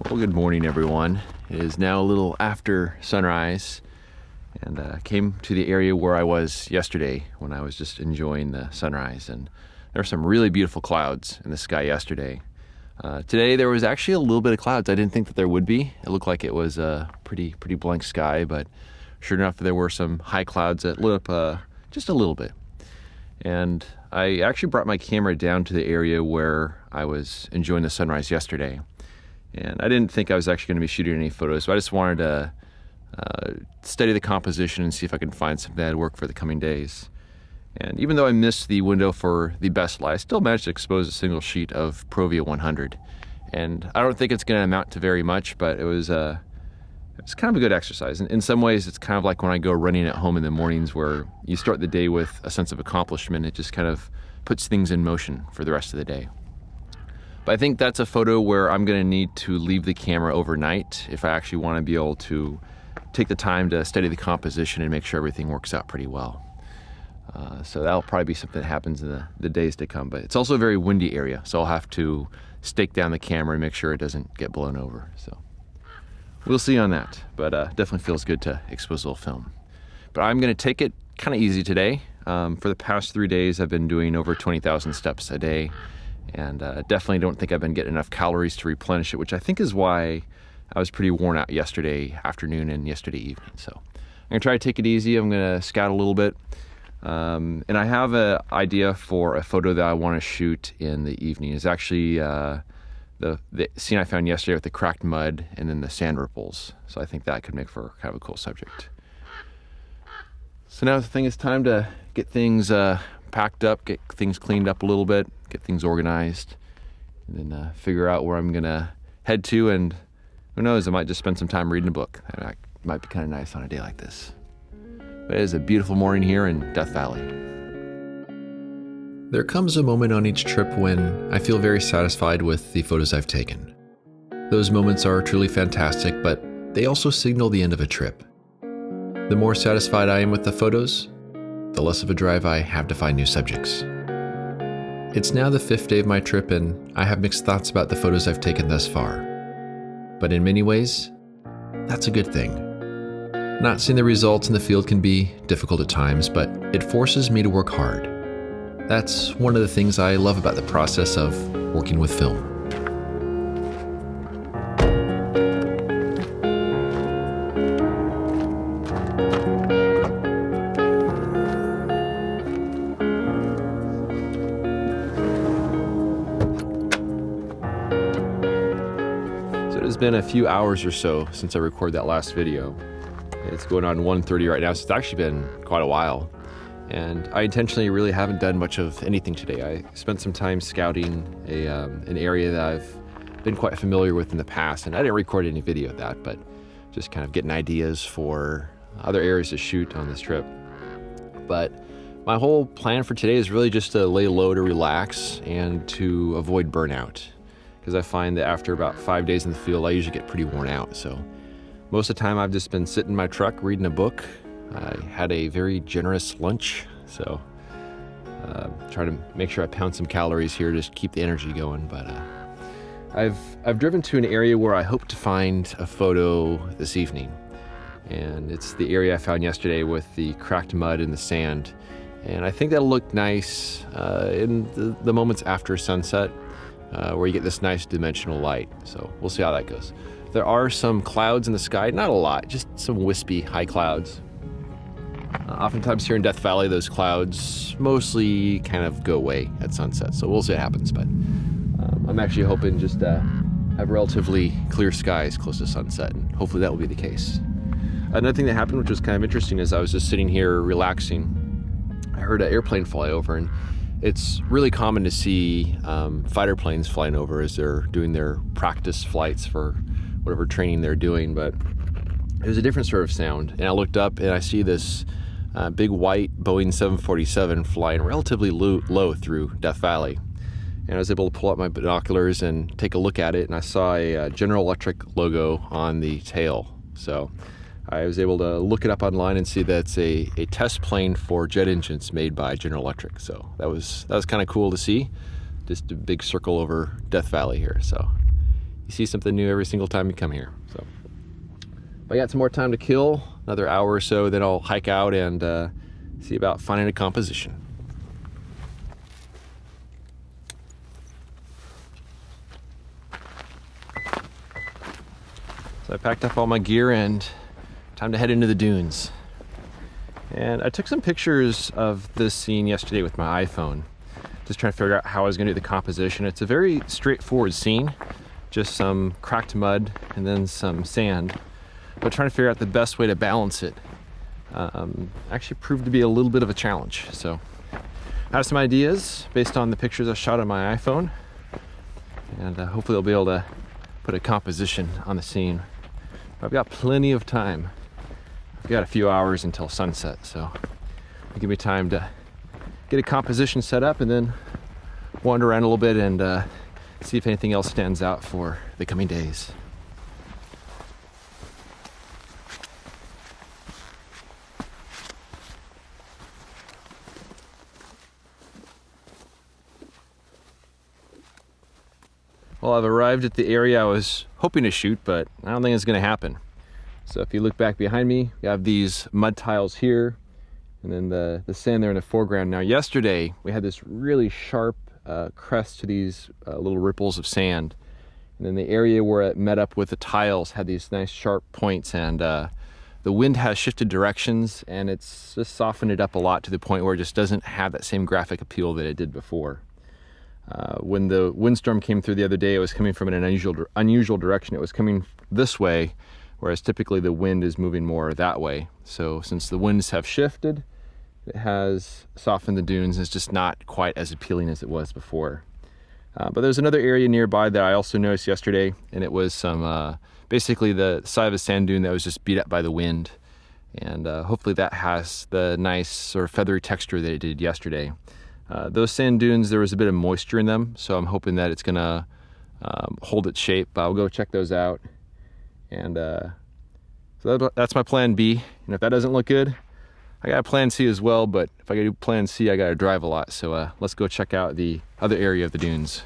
Well, good morning, everyone. It is now a little after sunrise, and came to the area where I was yesterday when I was just enjoying the sunrise. And there were some really beautiful clouds in the sky yesterday. Today there was actually a little bit of clouds. I didn't think that there would be. It looked like it was a pretty blank sky, but sure enough, there were some high clouds that lit up just a little bit. And I actually brought my camera down to the area where I was enjoying the sunrise yesterday. And I didn't think I was actually going to be shooting any photos, so I just wanted to study the composition and see if I can find something that'd work for the coming days. And even though I missed the window for the best light, I still managed to expose a single sheet of PREORDER 100. And I don't think it's going to amount to very much, but it was kind of a good exercise. And in some ways, it's kind of like when I go running at home in the mornings, where you start the day with a sense of accomplishment. It just kind of puts things in motion for the rest of the day. But I think that's a photo where I'm going to need to leave the camera overnight if I actually want to be able to take the time to study the composition and make sure everything works out pretty well. So that'll probably be something that happens in the days to come. But it's also a very windy area, so I'll have to stake down the camera and make sure it doesn't get blown over. So we'll see on that, but definitely feels good to expose a little film. But I'm going to take it kind of easy today. For the past 3 days, I've been doing over 20,000 steps a day. And definitely don't think I've been getting enough calories to replenish it, which I think is why I was pretty worn out yesterday afternoon and yesterday evening. So I'm going to try to take it easy. I'm going to scout a little bit. And I have an idea for a photo that I want to shoot in the evening. It's actually the scene I found yesterday with the cracked mud and then the sand ripples. So I think that could make for kind of a cool subject. So now the thing is time to get things packed up, get things cleaned up a little bit, get things organized, and then figure out where I'm gonna head to. And who knows, I might just spend some time reading a book. That might be kind of nice on a day like this. But it is a beautiful morning here in Death Valley. There comes a moment on each trip when I feel very satisfied with the photos I've taken. Those moments are truly fantastic, but they also signal the end of a trip. The more satisfied I am with the photos, the less of a drive I have to find new subjects. It's now the 5th day of my trip, and I have mixed thoughts about the photos I've taken thus far. But in many ways, that's a good thing. Not seeing the results in the field can be difficult at times, but it forces me to work hard. That's one of the things I love about the process of working with film. It's been a few hours or so since I recorded that last video. It's going on 1:30 right now, so it's actually been quite a while. And I intentionally really haven't done much of anything today. I spent some time scouting an area that I've been quite familiar with in the past, and I didn't record any video of that, but just kind of getting ideas for other areas to shoot on this trip. But my whole plan for today is really just to lay low, to relax, and to avoid burnout. Because I find that after about 5 days in the field, I usually get pretty worn out. So most of the time I've just been sitting in my truck reading a book. I had a very generous lunch, so try to make sure I pound some calories here to just keep the energy going. But I've driven to an area where I hope to find a photo this evening. And it's the area I found yesterday with the cracked mud and the sand. And I think that'll look nice in the moments after sunset. Where you get this nice dimensional light. So we'll see how that goes. There are some clouds in the sky, not a lot, just some wispy high clouds. Oftentimes here in Death Valley, those clouds mostly kind of go away at sunset. So we'll see what happens, but I'm actually hoping just to have relatively clear skies close to sunset, and hopefully that will be the case. Another thing that happened, which was kind of interesting, is I was just sitting here relaxing. I heard an airplane fly over, and it's really common to see fighter planes flying over as they're doing their practice flights for whatever training they're doing, but it was a different sort of sound. And I looked up and I see this big white Boeing 747 flying relatively low through Death Valley. And I was able to pull out my binoculars and take a look at it, and I saw a General Electric logo on the tail. So I was able to look it up online and see that it's a test plane for jet engines made by General Electric. So that was kind of cool to see. Just a big circle over Death Valley here. So you see something new every single time you come here. So if I got some more time to kill, another hour or so, then I'll hike out and see about finding a composition. So I packed up all my gear and time to head into the dunes. And I took some pictures of this scene yesterday with my iPhone, just trying to figure out how I was gonna do the composition. It's a very straightforward scene, just some cracked mud and then some sand, but trying to figure out the best way to balance it actually proved to be a little bit of a challenge. So I have some ideas based on the pictures I shot on my iPhone, and hopefully I'll be able to put a composition on the scene. I've got plenty of time. I've got a few hours until sunset, so it'll give me time to get a composition set up and then wander around a little bit and see if anything else stands out for the coming days. Well, I've arrived at the area I was hoping to shoot, but I don't think it's going to happen. So if you look back behind me, we have these mud tiles here, and then the sand there in the foreground. Now, yesterday we had this really sharp crest to these little ripples of sand, and then the area where it met up with the tiles had these nice sharp points, and the wind has shifted directions, and it's just softened it up a lot to the point where it just doesn't have that same graphic appeal that it did before. When the windstorm came through the other day, it was coming from an unusual direction. It was coming this way, whereas typically the wind is moving more that way. So since the winds have shifted, it has softened the dunes. It's just not quite as appealing as it was before. But there's another area nearby that I also noticed yesterday, and it was some basically the side of a sand dune that was just beat up by the wind. And hopefully that has the nice sort of feathery texture that it did yesterday. Those sand dunes, there was a bit of moisture in them, so I'm hoping that it's gonna hold its shape. I'll go check those out, and so that's my plan B. And if that doesn't look good, I got a plan C as well, but if I gotta do plan C, I gotta drive a lot. So let's go check out the other area of the dunes.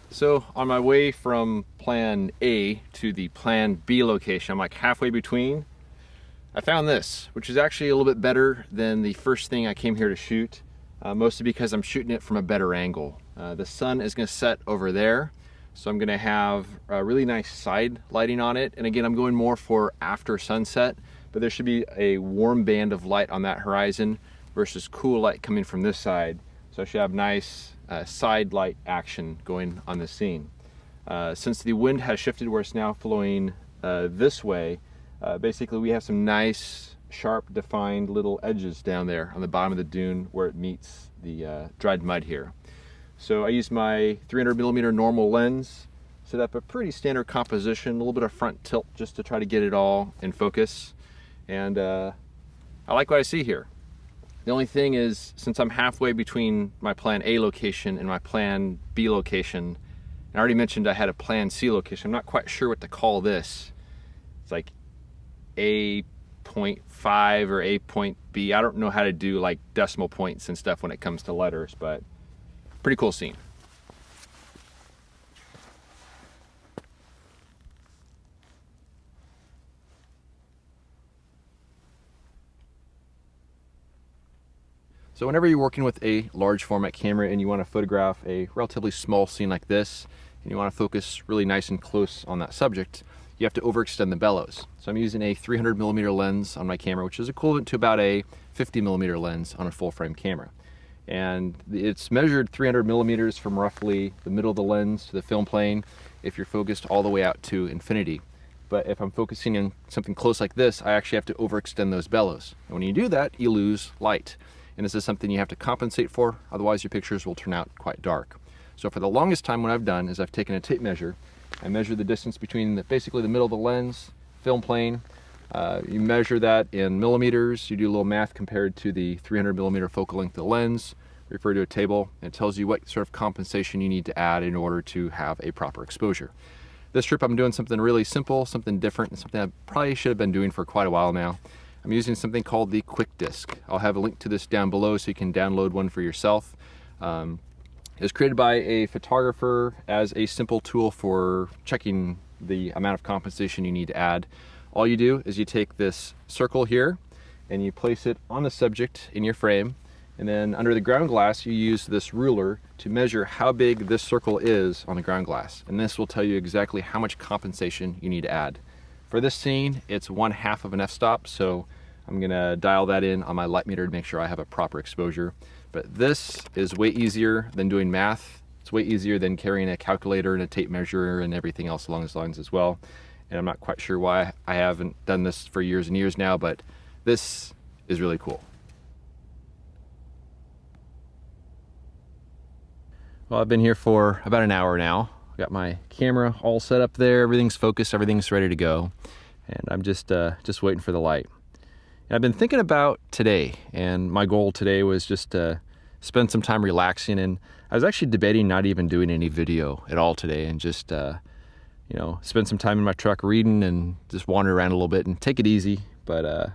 So on my way from plan A to the plan B location, I'm like halfway between, I found this, which is actually a little bit better than the first thing I came here to shoot, mostly because I'm shooting it from a better angle. The sun is gonna set over there, so I'm gonna have a really nice side lighting on it. And again, I'm going more for after sunset, but there should be a warm band of light on that horizon versus cool light coming from this side. So I should have nice side light action going on the scene. Since the wind has shifted where it's now flowing this way, basically we have some nice sharp defined little edges down there on the bottom of the dune where it meets the dried mud here. So I used my 300mm normal lens, set up a pretty standard composition, a little bit of front tilt just to try to get it all in focus, and I like what I see here. The only thing is, since I'm halfway between my plan A location and my plan B location, and I already mentioned I had a plan C location, I'm not quite sure what to call this. It's like A.5 or A point B. I don't know how to do like decimal points and stuff when it comes to letters, but pretty cool scene. So whenever you're working with a large format camera and you want to photograph a relatively small scene like this, and you want to focus really nice and close on that subject, you have to overextend the bellows. So I'm using a 300mm lens on my camera, which is equivalent to about a 50mm lens on a full frame camera. And it's measured 300mm from roughly the middle of the lens to the film plane if you're focused all the way out to infinity. But if I'm focusing on something close like this, I actually have to overextend those bellows. And when you do that, you lose light. And this is something you have to compensate for, otherwise your pictures will turn out quite dark. So for the longest time, what I've done is I've taken a tape measure. I measure the distance between basically the middle of the lens, film plane. You measure that in millimeters. You do a little math compared to the 300mm focal length of the lens, refer to a table, and it tells you what sort of compensation you need to add in order to have a proper exposure. This trip I'm doing something really simple, something different, and something I probably should have been doing for quite a while now. I'm using something called the Quick Disc. I'll have a link to this down below so you can download one for yourself. It was created by a photographer as a simple tool for checking the amount of compensation you need to add. All you do is you take this circle here and you place it on the subject in your frame, and then under the ground glass you use this ruler to measure how big this circle is on the ground glass, and this will tell you exactly how much compensation you need to add. For this scene, it's 1/2 of an f-stop, so I'm gonna dial that in on my light meter to make sure I have a proper exposure. But this is way easier than doing math. It's way easier than carrying a calculator and a tape measure and everything else along those lines as well. And I'm not quite sure why I haven't done this for years and years now, but this is really cool. Well, I've been here for about an hour now. Got my camera all set up there, everything's focused, everything's ready to go. And I'm just waiting for the light. And I've been thinking about today, and my goal today was just to spend some time relaxing, and I was actually debating not even doing any video at all today and just you know, spend some time in my truck reading and just wander around a little bit and take it easy. But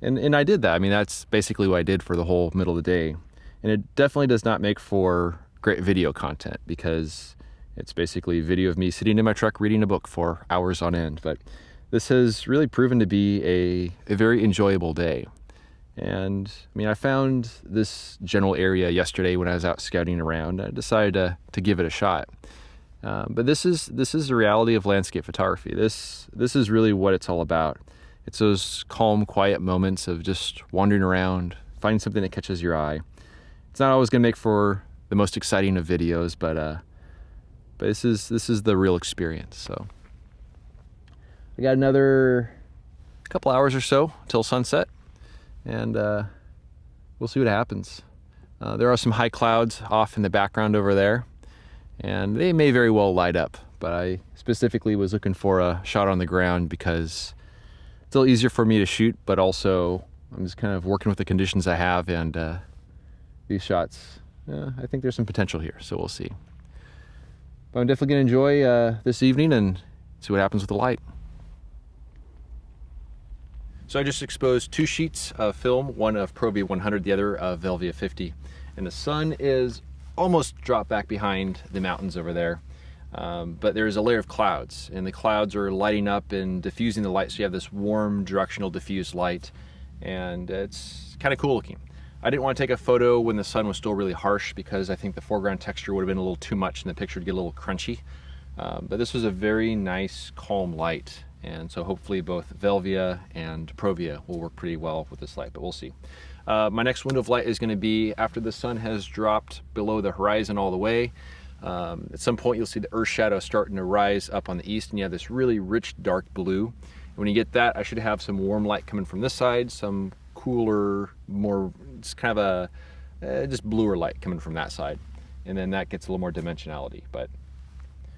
and I did that. I mean, that's basically what I did for the whole middle of the day. And it definitely does not make for great video content because it's basically video of me sitting in my truck reading a book for hours on end. But this has really proven to be a very enjoyable day. And I mean, I found this general area yesterday when I was out scouting around. I decided to give it a shot. But this is the reality of landscape photography. This is really what it's all about. It's those calm, quiet moments of just wandering around, finding something that catches your eye. It's not always going to make for the most exciting of videos, but this is the real experience. So I got another couple hours or so till sunset, and we'll see what happens. There are some high clouds off in the background over there, and they may very well light up, but I specifically was looking for a shot on the ground because it's a little easier for me to shoot, but also I'm just kind of working with the conditions I have, and these shots, I think there's some potential here, so we'll see. But I'm definitely going to enjoy this evening and see what happens with the light. So I just exposed 2 sheets of film, one of ProVia 100, the other of Velvia 50. And the sun is almost dropped back behind the mountains over there. But there's a layer of clouds, and the clouds are lighting up and diffusing the light, so you have this warm, directional, diffused light, and it's kind of cool looking. I didn't want to take a photo when the sun was still really harsh because I think the foreground texture would have been a little too much and the picture would get a little crunchy. But this was a very nice, calm light, and so hopefully both Velvia and ProVia will work pretty well with this light, but we'll see. My next window of light is going to be after the sun has dropped below the horizon all the way. At some point you'll see the earth shadow starting to rise up on the east, and you have this really rich dark blue. And when you get that, I should have some warm light coming from this side, some cooler, more, it's kind of a just bluer light coming from that side, and then that gets a little more dimensionality. But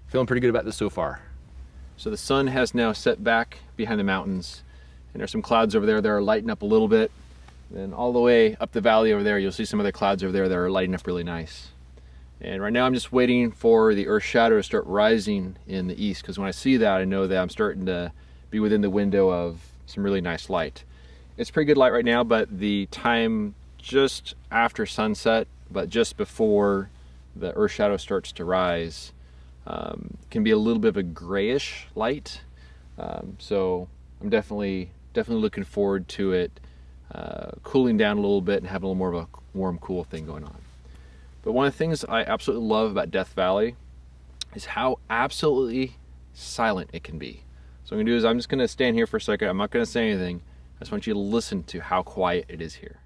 feeling pretty good about this so far. So the sun has now set back behind the mountains, and there's some clouds over there that are lighting up a little bit. Then all the way up the valley over there, you'll see some other clouds over there that are lighting up really nice. And right now I'm just waiting for the earth shadow to start rising in the east, because when I see that, I know that I'm starting to be within the window of some really nice light. It's pretty good light right now, but the time just after sunset, but just before the earth shadow starts to rise, can be a little bit of a grayish light. So I'm definitely looking forward to it cooling down a little bit and having a little more of a warm, cool thing going on. But one of the things I absolutely love about Death Valley is how absolutely silent it can be. So what I'm gonna do is I'm just gonna stand here for a second. I'm not gonna say anything. I just want you to listen to how quiet it is here.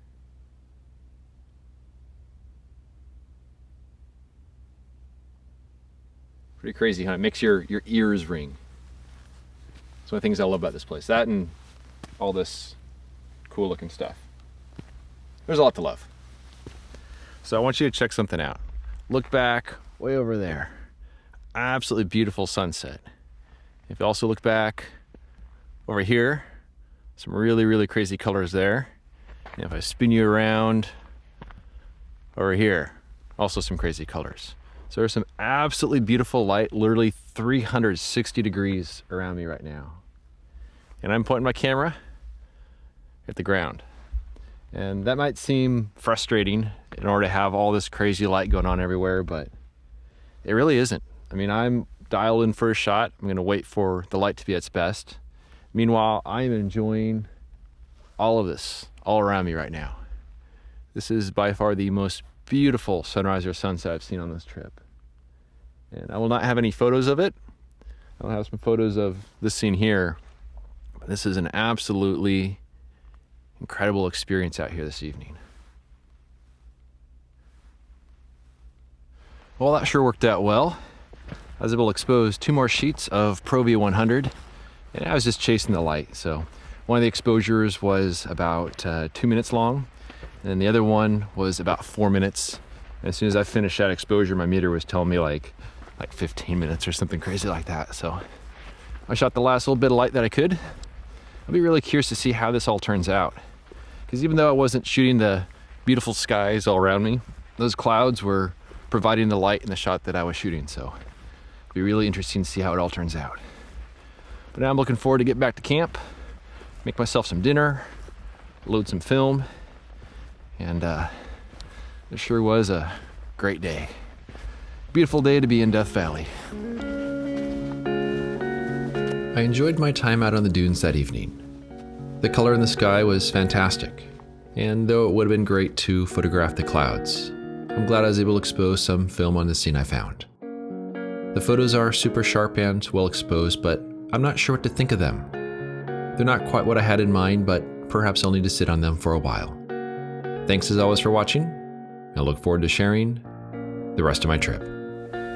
Pretty crazy, huh? It makes your ears ring. It's one of the things I love about this place. That and all this cool looking stuff. There's a lot to love. So I want you to check something out. Look back way over there. Absolutely beautiful sunset. If you also look back over here, some really, really crazy colors there. And if I spin you around over here, also some crazy colors. So there's some absolutely beautiful light, literally 360 degrees around me right now. And I'm pointing my camera at the ground. And that might seem frustrating in order to have all this crazy light going on everywhere, but it really isn't. I mean, I'm dialed in for a shot. I'm gonna wait for the light to be at its best. Meanwhile, I am enjoying all of this all around me right now. This is by far the most beautiful sunrise or sunset I've seen on this trip. And I will not have any photos of it. I'll have some photos of this scene here. But this is an absolutely incredible experience out here this evening. Well, that sure worked out well. I was able to expose 2 more sheets of PREORDER 100, and I was just chasing the light. So one of the exposures was about 2 minutes long, and then the other one was about 4 minutes. And as soon as I finished that exposure, my meter was telling me like 15 minutes or something crazy like that. So I shot the last little bit of light that I could. I'll be really curious to see how this all turns out. Because even though I wasn't shooting the beautiful skies all around me, those clouds were providing the light in the shot that I was shooting. So it'll be really interesting to see how it all turns out. But now I'm looking forward to get back to camp, make myself some dinner, load some film, and it sure was a great day. Beautiful day to be in Death Valley. I enjoyed my time out on the dunes that evening. The color in the sky was fantastic, and though it would have been great to photograph the clouds, I'm glad I was able to expose some film on the scene I found. The photos are super sharp and well exposed, but I'm not sure what to think of them. They're not quite what I had in mind, but perhaps I'll need to sit on them for a while. Thanks as always for watching. I look forward to sharing the rest of my trip.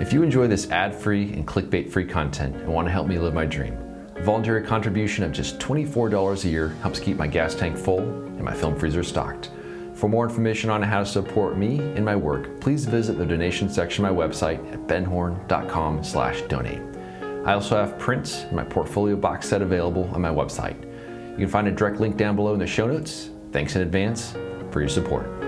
If you enjoy this ad-free and clickbait-free content and want to help me live my dream, a voluntary contribution of just $24 a year helps keep my gas tank full and my film freezer stocked. For more information on how to support me and my work, please visit the donation section of my website at benhorn.com/donate. I also have prints in my portfolio box set available on my website. You can find a direct link down below in the show notes. Thanks in advance for your support.